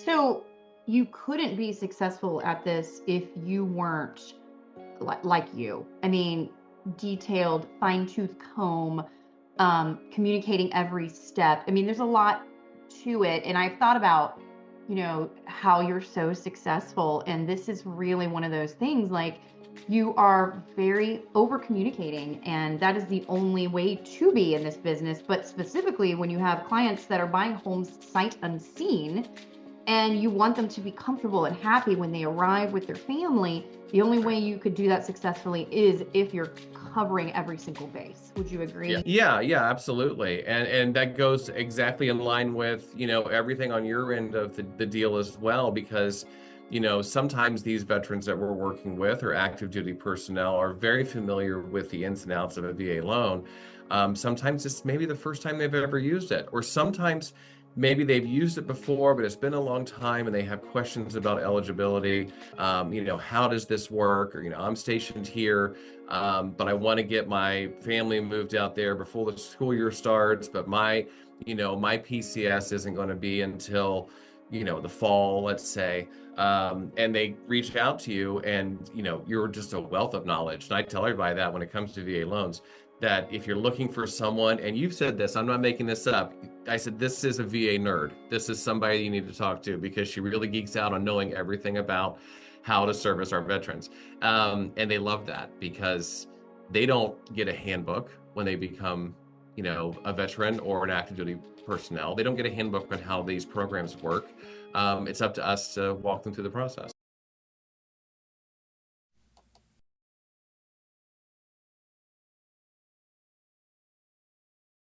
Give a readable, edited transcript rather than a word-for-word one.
So you couldn't be successful at this if you weren't like you. I mean, detailed, fine-tooth comb, communicating every step. I mean, there's a lot to it. And I've thought about, how you're so successful. And this is really one of those things, like, you are very over communicating, and that is the only way to be in this business. But specifically, when you have clients that are buying homes sight unseen, and you want them to be comfortable and happy when they arrive with their family, the only way you could do that successfully is if you're covering every single base. Would you agree? Yeah, absolutely. And that goes exactly in line with, everything on your end of the deal as well, because, sometimes these veterans that we're working with or active duty personnel are very familiar with the ins and outs of a VA loan. Sometimes it's maybe the first time they've ever used it, or sometimes maybe they've used it before, but it's been a long time and they have questions about eligibility. How does this work? Or, I'm stationed here, but I want to get my family moved out there before the school year starts. But my PCS isn't going to be until, the fall, let's say. And they reach out to you and, you're just a wealth of knowledge. And I tell everybody that when it comes to VA loans, that if you're looking for someone, and you've said this, I'm not making this up. I said, this is a VA nerd. This is somebody you need to talk to because she really geeks out on knowing everything about how to service our veterans. And they love that because they don't get a handbook when they become, a veteran or an active duty personnel. They don't get a handbook on how these programs work. It's up to us to walk them through the process.